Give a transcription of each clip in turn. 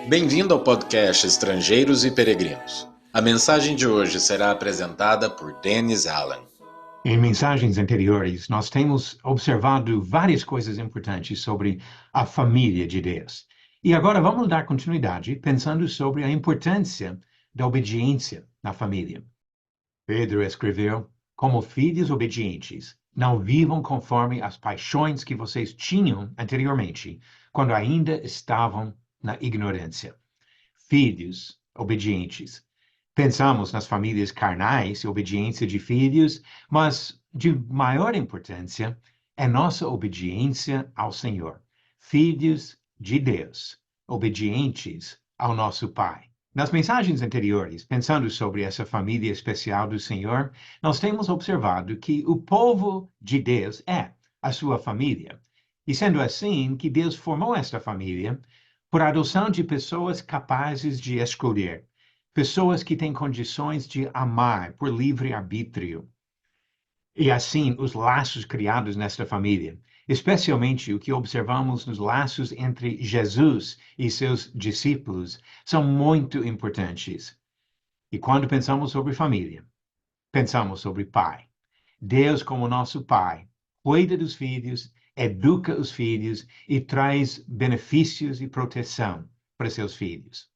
Bem-vindo ao podcast Estrangeiros e Peregrinos. A mensagem de hoje será apresentada por Dennis Allen. Em mensagens anteriores, nós temos observado várias coisas importantes sobre a família de Deus. E agora vamos dar continuidade pensando sobre a importância da obediência na família. Pedro escreveu: como filhos obedientes, não vivam conforme as paixões que vocês tinham anteriormente, quando ainda estavam na ignorância. Filhos obedientes. Pensamos nas famílias carnais e obediência de filhos, mas de maior importância é nossa obediência ao Senhor. Filhos de Deus, obedientes ao nosso Pai. Nas mensagens anteriores, pensando sobre essa família especial do Senhor, nós temos observado que o povo de Deus é a sua família. E sendo assim, que Deus formou esta família por adoção de pessoas capazes de escolher, pessoas que têm condições de amar por livre arbítrio. E assim, os laços criados nesta família, especialmente o que observamos nos laços entre Jesus e seus discípulos, são muito importantes. E quando pensamos sobre família, pensamos sobre pai. Deus, como nosso pai, cuida dos filhos, educa os filhos e traz benefícios e proteção para seus filhos.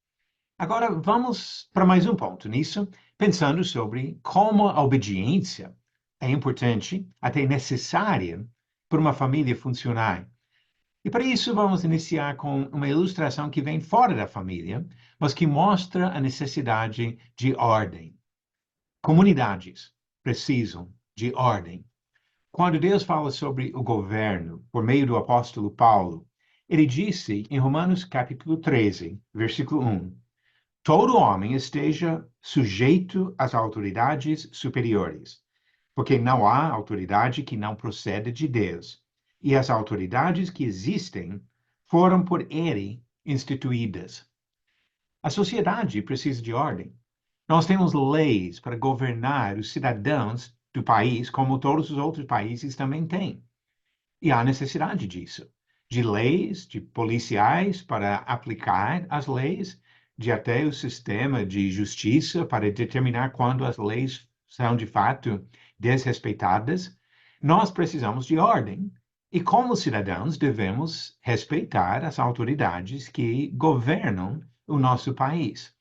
Agora, vamos para mais um ponto nisso, pensando sobre como a obediência é importante, até necessária, para uma família funcionar. E para isso, vamos iniciar com uma ilustração que vem fora da família, mas que mostra a necessidade de ordem. Comunidades precisam de ordem. Quando Deus fala sobre o governo, por meio do apóstolo Paulo, ele disse em Romanos capítulo 13, versículo 1, todo homem esteja sujeito às autoridades superiores, porque não há autoridade que não proceda de Deus, e as autoridades que existem foram por ele instituídas. A sociedade precisa de ordem. Nós temos leis para governar os cidadãos do país, como todos os outros países também têm. E há necessidade disso, de leis, de policiais para aplicar as leis, de até o sistema de justiça para determinar quando as leis são de fato desrespeitadas. Nós precisamos de ordem. E como cidadãos devemos respeitar as autoridades que governam o nosso país.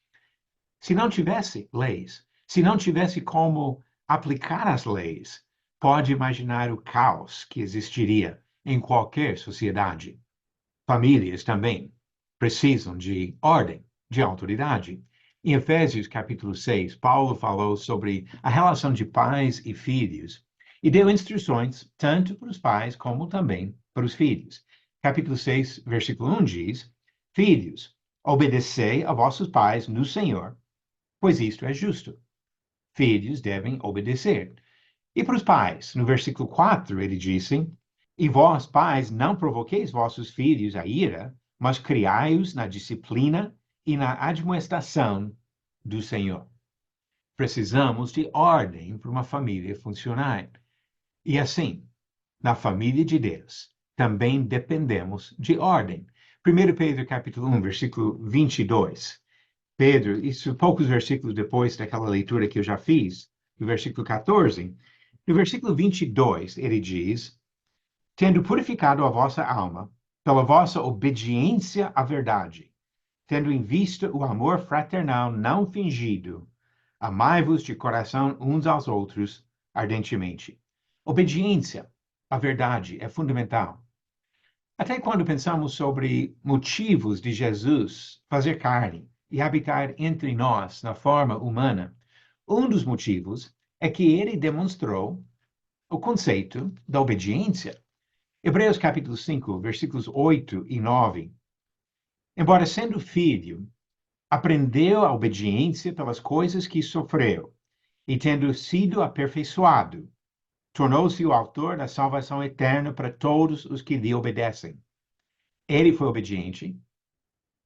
Se não tivesse leis, se não tivesse como aplicar as leis, pode imaginar o caos que existiria em qualquer sociedade. Famílias também precisam de ordem, de autoridade. Em Efésios capítulo 6, Paulo falou sobre a relação de pais e filhos e deu instruções tanto para os pais como também para os filhos. Capítulo 6, versículo 1 diz: filhos, obedecei a vossos pais no Senhor, pois isto é justo. Filhos devem obedecer. E para os pais, no versículo 4, ele disse: e vós, pais, não provoqueis vossos filhos a ira, mas criai-os na disciplina e na admoestação do Senhor. Precisamos de ordem para uma família funcionar. E assim, na família de Deus, também dependemos de ordem. 1 Pedro capítulo 1, versículo 22. Pedro, isso poucos versículos depois daquela leitura que eu já fiz, no versículo 14, no versículo 22, ele diz: tendo purificado a vossa alma pela vossa obediência à verdade, tendo em vista o amor fraternal não fingido, amai-vos de coração uns aos outros ardentemente. Obediência à verdade é fundamental. Até quando pensamos sobre motivos de Jesus fazer carne e habitar entre nós na forma humana, um dos motivos é que ele demonstrou o conceito da obediência. Hebreus capítulo 5, versículos 8 e 9. Embora sendo filho, aprendeu a obediência pelas coisas que sofreu, e tendo sido aperfeiçoado, tornou-se o autor da salvação eterna para todos os que lhe obedecem. Ele foi obediente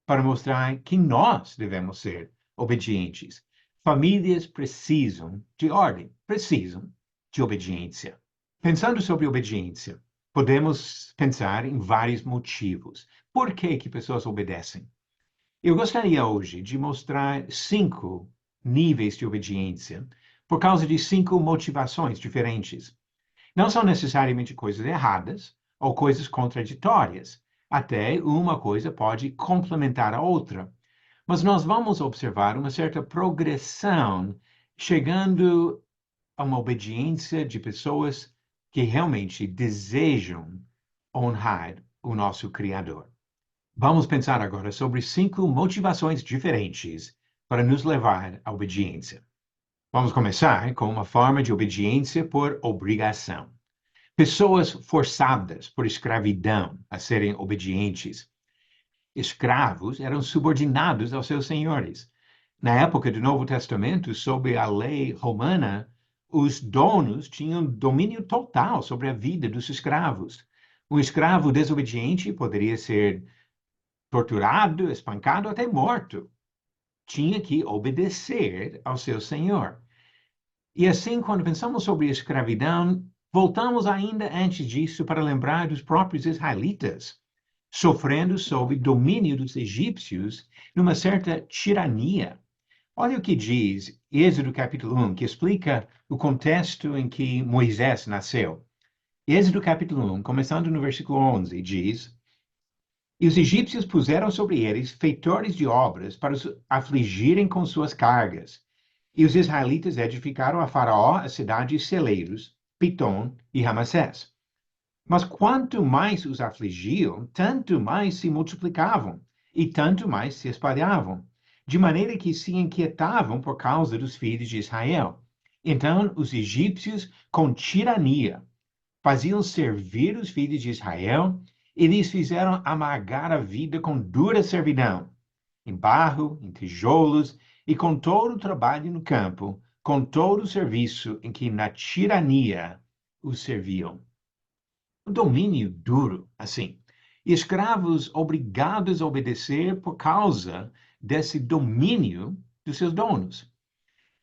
para mostrar que nós devemos ser obedientes. Famílias precisam de ordem, precisam de obediência. Pensando sobre obediência, podemos pensar em vários motivos. Por que pessoas obedecem? Eu gostaria hoje de mostrar 5 níveis de obediência por causa de 5 motivações diferentes. Não são necessariamente coisas erradas ou coisas contraditórias. Até uma coisa pode complementar a outra. Mas nós vamos observar uma certa progressão, chegando a uma obediência de pessoas que realmente desejam honrar o nosso Criador. Vamos pensar agora sobre 5 motivações diferentes para nos levar à obediência. Vamos começar com uma forma de obediência por obrigação. Pessoas forçadas por escravidão a serem obedientes. Escravos eram subordinados aos seus senhores. Na época do Novo Testamento, sob a lei romana, os donos tinham domínio total sobre a vida dos escravos. Um escravo desobediente poderia ser torturado, espancado, até morto. Tinha que obedecer ao seu senhor. E assim, quando pensamos sobre escravidão, voltamos ainda antes disso para lembrar dos próprios israelitas, sofrendo sob domínio dos egípcios numa certa tirania. Olha o que diz Êxodo capítulo 1, que explica o contexto em que Moisés nasceu. Êxodo capítulo 1, começando no versículo 11, diz: E os egípcios puseram sobre eles feitores de obras para os afligirem com suas cargas. E os israelitas edificaram a Faraó a cidade de celeiros, Pitom e Ramassés. Mas quanto mais os afligiam, tanto mais se multiplicavam, e tanto mais se espalhavam, de maneira que se inquietavam por causa dos filhos de Israel. Então os egípcios, com tirania, faziam servir os filhos de Israel e lhes fizeram amargar a vida com dura servidão, em barro, em tijolos e com todo o trabalho no campo, com todo o serviço em que na tirania os serviam. Um domínio duro, assim. E escravos obrigados a obedecer por causa desse domínio dos seus donos.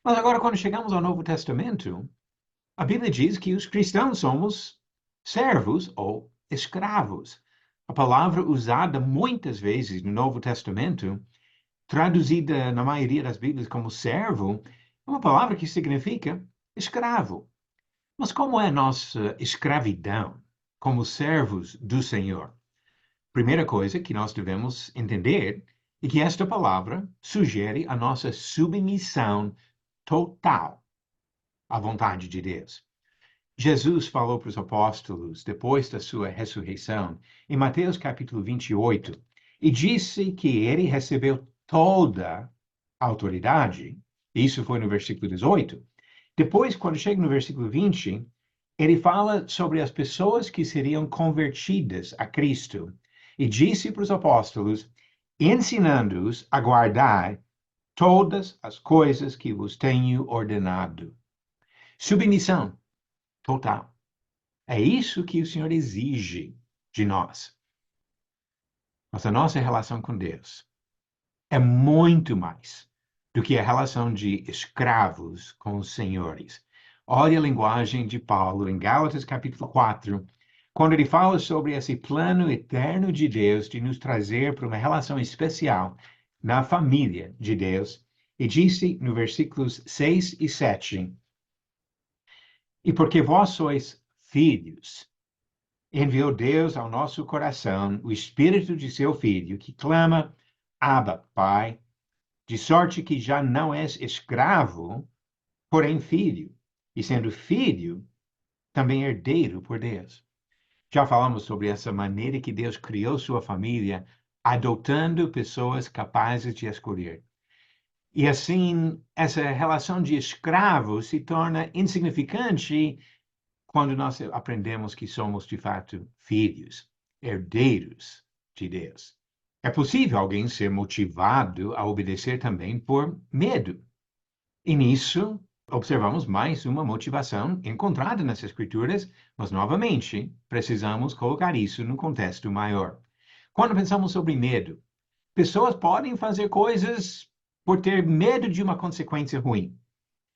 Mas agora, quando chegamos ao Novo Testamento, a Bíblia diz que os cristãos somos servos ou escravos. A palavra usada muitas vezes no Novo Testamento, traduzida na maioria das Bíblias como servo, é uma palavra que significa escravo. Mas como é nossa escravidão como servos do Senhor? Primeira coisa que nós devemos entender é que esta palavra sugere a nossa submissão total à vontade de Deus. Jesus falou para os apóstolos, depois da sua ressurreição, em Mateus capítulo 28, e disse que ele recebeu toda a autoridade. Isso foi no versículo 18. Depois, quando chega no versículo 20, ele fala sobre as pessoas que seriam convertidas a Cristo. E disse para os apóstolos, ensinando-os a guardar todas as coisas que vos tenho ordenado. Submissão total. É isso que o Senhor exige de nós. Mas a nossa relação com Deus é muito mais do que a relação de escravos com os senhores. Olha a linguagem de Paulo em Gálatas capítulo 4, quando ele fala sobre esse plano eterno de Deus de nos trazer para uma relação especial na família de Deus. E disse no versículos 6 e 7, e porque vós sois filhos, enviou Deus ao nosso coração o Espírito de seu Filho, que clama, Abba, Pai, de sorte que já não és escravo, porém filho, e sendo filho, também herdeiro por Deus. Já falamos sobre essa maneira que Deus criou sua família, adotando pessoas capazes de escolher. E assim, essa relação de escravo se torna insignificante quando nós aprendemos que somos, de fato, filhos, herdeiros de Deus. É possível alguém ser motivado a obedecer também por medo. E nisso, observamos mais uma motivação encontrada nas Escrituras, mas, novamente, precisamos colocar isso no contexto maior. Quando pensamos sobre medo, pessoas podem fazer coisas por ter medo de uma consequência ruim.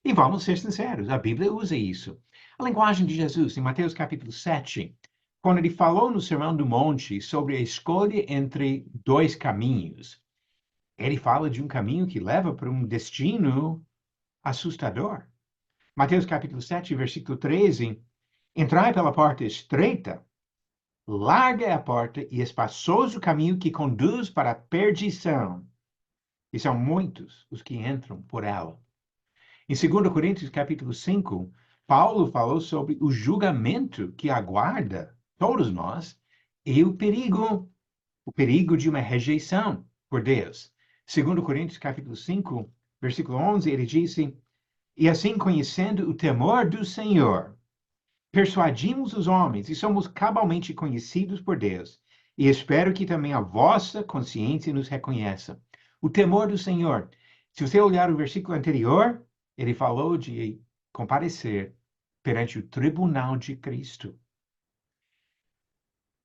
E vamos ser sinceros, a Bíblia usa isso. A linguagem de Jesus, em Mateus capítulo 7, quando ele falou no Sermão do Monte sobre a escolha entre dois caminhos, Ele fala de um caminho que leva para um destino assustador. Mateus capítulo 7, versículo 13. Entrai pela porta estreita, larga é a porta e espaçoso o caminho que conduz para a perdição. E são muitos os que entram por ela. Em 2 Coríntios capítulo 5, Paulo falou sobre o julgamento que aguarda todos nós e o perigo de uma rejeição por Deus. 2 Coríntios capítulo 5, versículo 11, ele disse: E assim, conhecendo o temor do Senhor, persuadimos os homens e somos cabalmente conhecidos por Deus. E espero que também a vossa consciência nos reconheça. O temor do Senhor. Se você olhar o versículo anterior, ele falou de comparecer perante o tribunal de Cristo.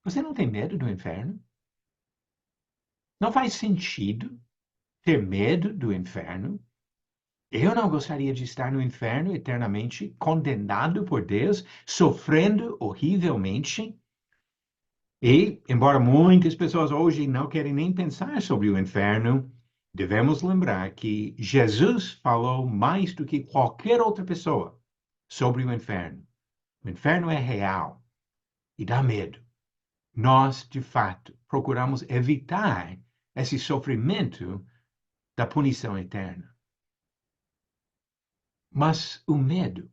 Você não tem medo do inferno? Não faz sentido ter medo do inferno? Eu não gostaria de estar no inferno eternamente, condenado por Deus, sofrendo horrivelmente. E, embora muitas pessoas hoje não querem nem pensar sobre o inferno, devemos lembrar que Jesus falou mais do que qualquer outra pessoa sobre o inferno. O inferno é real e dá medo. Nós, de fato, procuramos evitar esse sofrimento da punição eterna. Mas o medo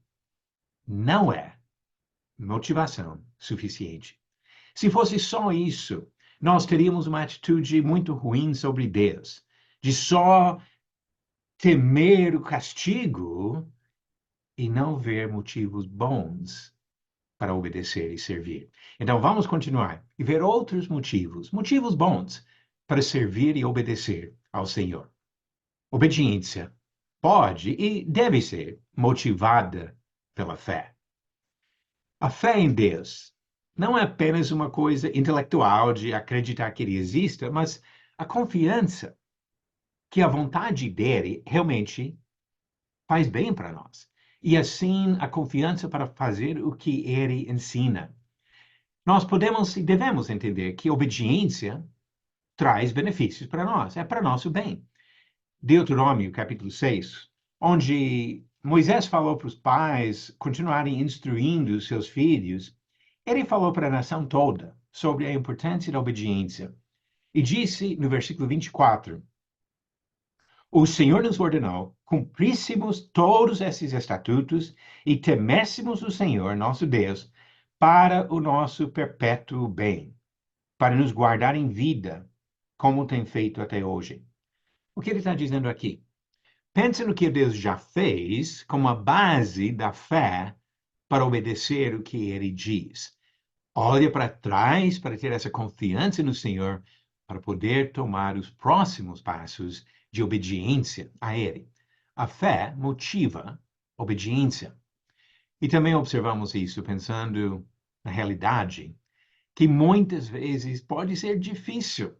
não é motivação suficiente. Se fosse só isso, nós teríamos uma atitude muito ruim sobre Deus, de só temer o castigo e não ver motivos bons para obedecer e servir. Então, vamos continuar e ver outros motivos bons para servir e obedecer ao Senhor. Obediência pode e deve ser motivada pela fé. A fé em Deus não é apenas uma coisa intelectual de acreditar que ele exista, mas a confiança que a vontade dele realmente faz bem para nós. E assim a confiança para fazer o que ele ensina. Nós podemos e devemos entender que obediência traz benefícios para nós, é para nosso bem. Deuteronômio, capítulo 6, onde Moisés falou para os pais continuarem instruindo seus filhos, ele falou para a nação toda sobre a importância da obediência. E disse no versículo 24: O Senhor nos ordenou cumpríssemos todos esses estatutos e teméssemos o Senhor, nosso Deus, para o nosso perpétuo bem, para nos guardar em vida, como tem feito até hoje. O que ele está dizendo aqui? Pense no que Deus já fez como a base da fé para obedecer o que ele diz. Olha para trás para ter essa confiança no Senhor, para poder tomar os próximos passos de obediência a Ele. A fé motiva obediência. E também observamos isso pensando na realidade, que muitas vezes pode ser difícil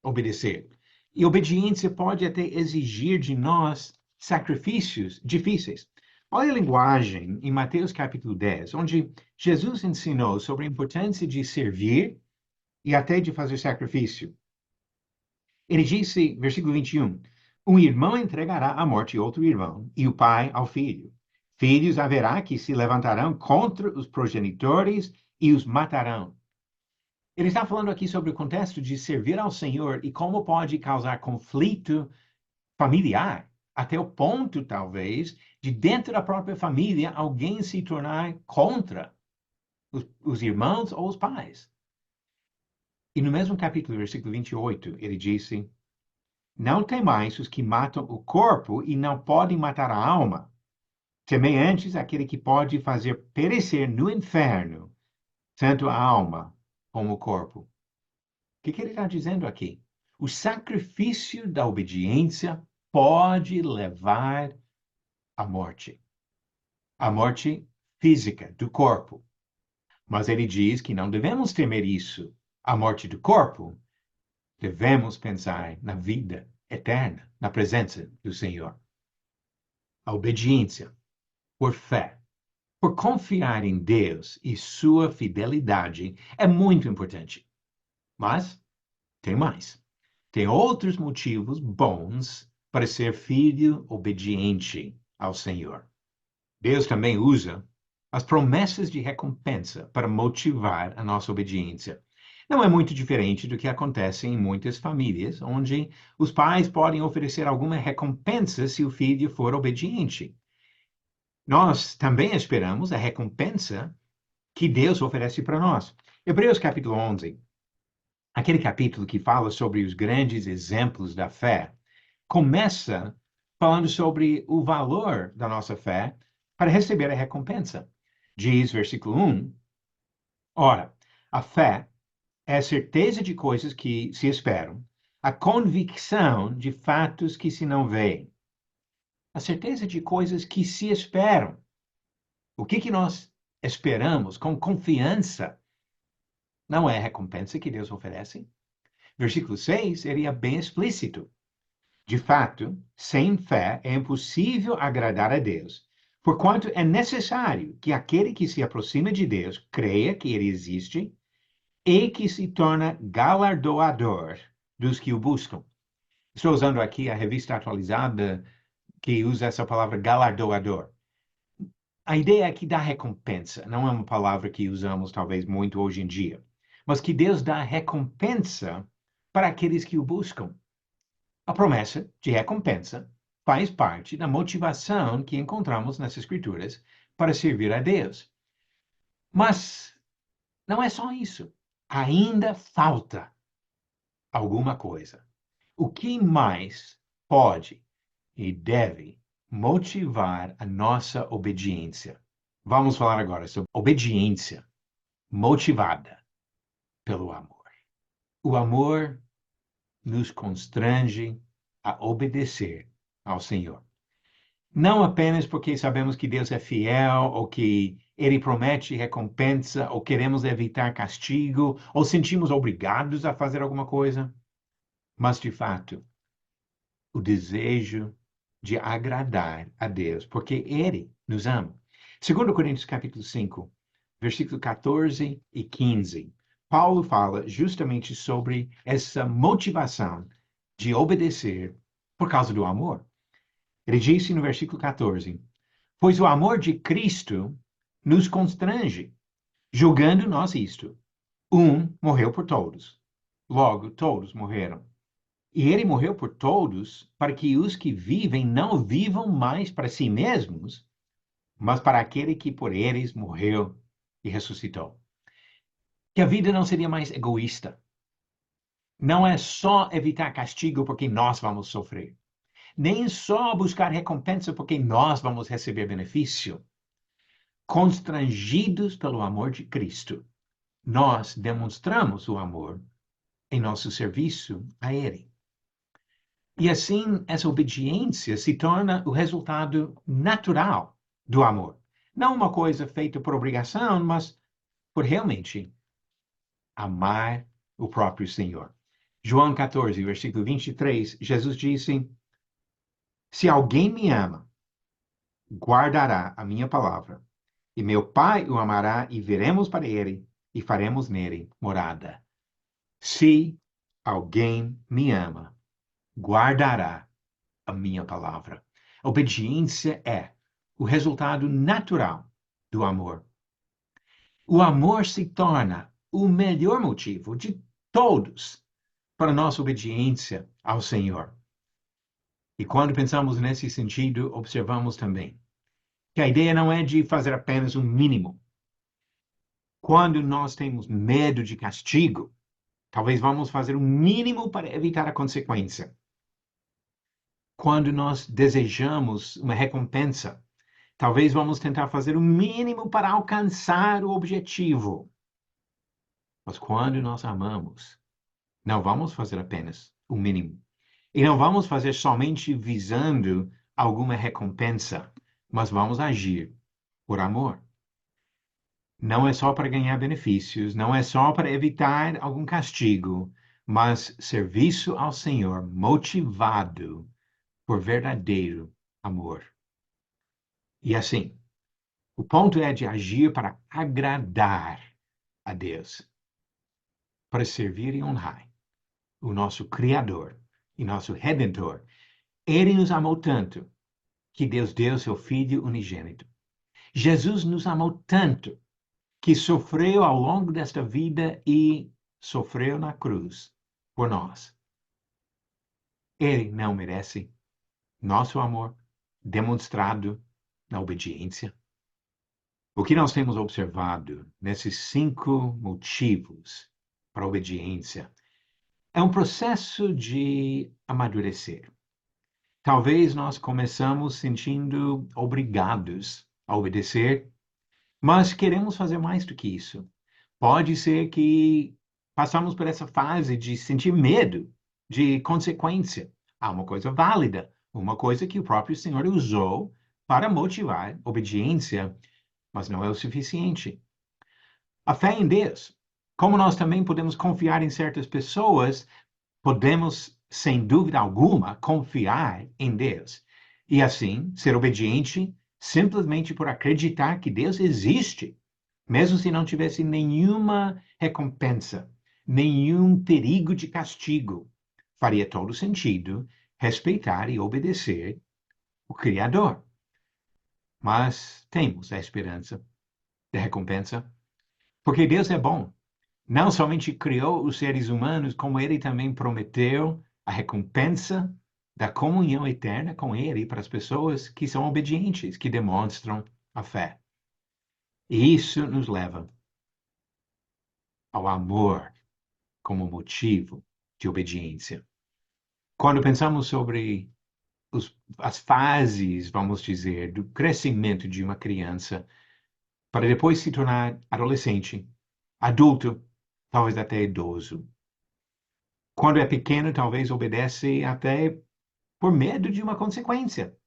obedecer. E obediência pode até exigir de nós sacrifícios difíceis. Olha a linguagem em Mateus capítulo 10, onde Jesus ensinou sobre a importância de servir e até de fazer sacrifício. Ele disse, versículo 21, um irmão entregará à morte outro irmão, e o pai ao filho. Filhos haverá que se levantarão contra os progenitores e os matarão. Ele está falando aqui sobre o contexto de servir ao Senhor e como pode causar conflito familiar, até o ponto, talvez, de dentro da própria família alguém se tornar contra os irmãos ou os pais. E no mesmo capítulo, versículo 28, ele disse: Não temais os que matam o corpo e não podem matar a alma. Temei antes aquele que pode fazer perecer no inferno tanto a alma como o corpo. O que ele está dizendo aqui? O sacrifício da obediência pode levar à morte. A morte física do corpo. Mas ele diz que não devemos temer isso, a morte do corpo. Devemos pensar na vida eterna, na presença do Senhor. A obediência, por fé, por confiar em Deus e sua fidelidade, é muito importante. Mas tem mais. tem outros motivos bons para ser filho obediente ao Senhor. Deus também usa as promessas de recompensa para motivar a nossa obediência. Não é muito diferente do que acontece em muitas famílias, onde os pais podem oferecer alguma recompensa se o filho for obediente. Nós também esperamos a recompensa que Deus oferece para nós. Hebreus capítulo 11, aquele capítulo que fala sobre os grandes exemplos da fé, começa falando sobre o valor da nossa fé para receber a recompensa. Diz, versículo 1, ora, a fé é a certeza de coisas que se esperam, a convicção de fatos que se não veem. A certeza de coisas que se esperam. O que nós esperamos com confiança não é a recompensa que Deus oferece? Versículo 6 seria bem explícito. De fato, sem fé é impossível agradar a Deus, porquanto é necessário que aquele que se aproxima de Deus creia que ele existe e que se torna galardoador dos que o buscam. Estou usando aqui a revista atualizada que usa essa palavra galardoador. A ideia aqui da recompensa não é uma palavra que usamos talvez muito hoje em dia, mas que Deus dá recompensa para aqueles que o buscam. A promessa de recompensa faz parte da motivação que encontramos nas Escrituras para servir a Deus. Mas não é só isso. Ainda falta alguma coisa. O que mais pode e deve motivar a nossa obediência? Vamos falar agora sobre obediência motivada pelo amor. O amor nos constrange a obedecer ao Senhor. Não apenas porque sabemos que Deus é fiel, ou que Ele promete recompensa, ou queremos evitar castigo, ou sentimos obrigados a fazer alguma coisa, mas de fato, o desejo de agradar a Deus, porque Ele nos ama. 2 Coríntios capítulo 5, versículo 14 e 15, Paulo fala justamente sobre essa motivação de obedecer por causa do amor. Ele disse no versículo 14, pois o amor de Cristo nos constrange, julgando nós isto. Um morreu por todos, logo todos morreram. E ele morreu por todos, para que os que vivem não vivam mais para si mesmos, mas para aquele que por eles morreu e ressuscitou. Que a vida não seria mais egoísta. Não é só evitar castigo porque nós vamos sofrer. Nem só buscar recompensa porque nós vamos receber benefício. Constrangidos pelo amor de Cristo, nós demonstramos o amor em nosso serviço a Ele. E assim, essa obediência se torna o resultado natural do amor. Não uma coisa feita por obrigação, mas por realmente amar o próprio Senhor. João 14, versículo 23, Jesus disse, se alguém me ama, guardará a minha palavra, e meu Pai o amará, e viremos para ele, e faremos nele morada. Se alguém me ama, guardará a minha palavra. Obediência é o resultado natural do amor. O amor se torna o melhor motivo de todos para nossa obediência ao Senhor. E quando pensamos nesse sentido, observamos também que a ideia não é de fazer apenas um mínimo. Quando nós temos medo de castigo, talvez vamos fazer o mínimo para evitar a consequência. Quando nós desejamos uma recompensa, talvez vamos tentar fazer o mínimo para alcançar o objetivo. Mas quando nós amamos, não vamos fazer apenas o mínimo. E não vamos fazer somente visando alguma recompensa, mas vamos agir por amor. Não é só para ganhar benefícios, não é só para evitar algum castigo, mas serviço ao Senhor motivado por verdadeiro amor. E assim, o ponto é de agir para agradar a Deus, para servir e honrar o nosso Criador e nosso Redentor, Ele nos amou tanto que Deus deu seu Filho unigênito. Jesus nos amou tanto que sofreu ao longo desta vida e sofreu na cruz por nós. Ele não merece nosso amor demonstrado na obediência. O que nós temos observado nesses 5 motivos para a obediência é um processo de amadurecer. Talvez nós começamos sentindo obrigados a obedecer, mas queremos fazer mais do que isso. Pode ser que passamos por essa fase de sentir medo de consequência. Há uma coisa válida, uma coisa que o próprio Senhor usou para motivar obediência, mas não é o suficiente. A fé em Deus, como nós também podemos confiar em certas pessoas, podemos, sem dúvida alguma, confiar em Deus. E assim, ser obediente simplesmente por acreditar que Deus existe, mesmo se não tivesse nenhuma recompensa, nenhum perigo de castigo. Faria todo sentido respeitar e obedecer o Criador. Mas temos a esperança da recompensa, porque Deus é bom. Não somente criou os seres humanos, como Ele também prometeu a recompensa da comunhão eterna com Ele para as pessoas que são obedientes, que demonstram a fé. E isso nos leva ao amor como motivo de obediência. Quando pensamos sobre as fases, vamos dizer, do crescimento de uma criança, para depois se tornar adolescente, adulto, talvez até idoso. Quando é pequeno, talvez obedece até por medo de uma consequência.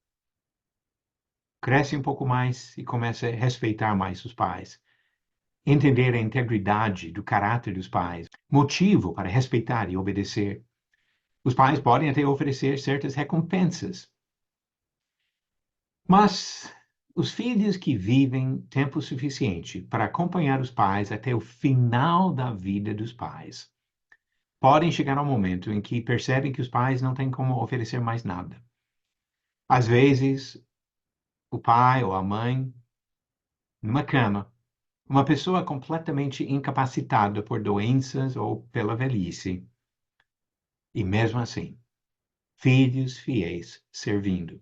Cresce um pouco mais e começa a respeitar mais os pais. Entender a integridade do caráter dos pais, motivo para respeitar e obedecer. Os pais podem até oferecer certas recompensas. Mas os filhos que vivem tempo suficiente para acompanhar os pais até o final da vida dos pais podem chegar ao momento em que percebem que os pais não têm como oferecer mais nada. Às vezes, o pai ou a mãe, numa cama, uma pessoa completamente incapacitada por doenças ou pela velhice. E mesmo assim, filhos fiéis servindo,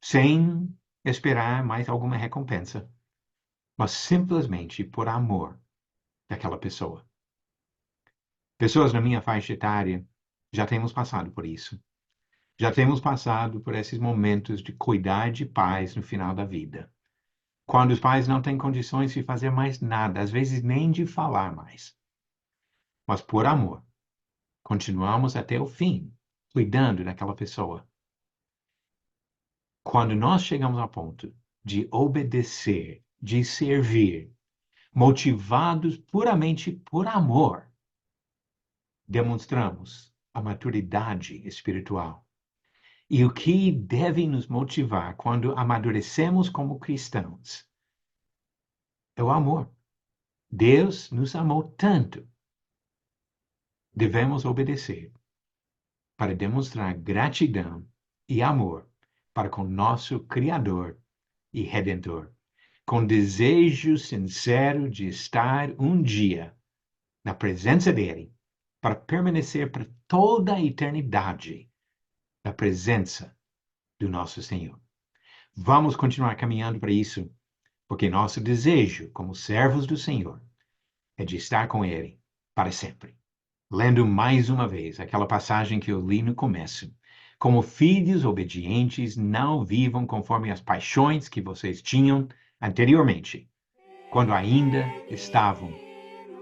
sem esperar mais alguma recompensa, mas simplesmente por amor daquela pessoa. Pessoas na minha faixa etária já temos passado por isso. Já temos passado por esses momentos de cuidar de pais no final da vida. Quando os pais não têm condições de fazer mais nada, às vezes nem de falar mais. Mas por amor, continuamos até o fim, cuidando daquela pessoa. Quando nós chegamos ao ponto de obedecer, de servir, motivados puramente por amor, demonstramos a maturidade espiritual. E o que deve nos motivar quando amadurecemos como cristãos é o amor. Deus nos amou tanto. Devemos obedecer para demonstrar gratidão e amor para com nosso Criador e Redentor, com desejo sincero de estar um dia na presença dele, para permanecer para toda a eternidade na presença do nosso Senhor. Vamos continuar caminhando para isso, porque nosso desejo, como servos do Senhor, é de estar com Ele para sempre. Lendo mais uma vez aquela passagem que eu li no começo. Como filhos obedientes, não vivam conforme as paixões que vocês tinham anteriormente, quando ainda estavam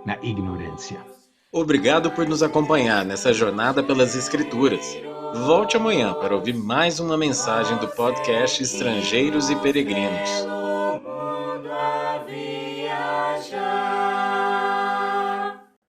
na ignorância. Obrigado por nos acompanhar nessa jornada pelas Escrituras. Volte amanhã para ouvir mais uma mensagem do podcast Estrangeiros e Peregrinos.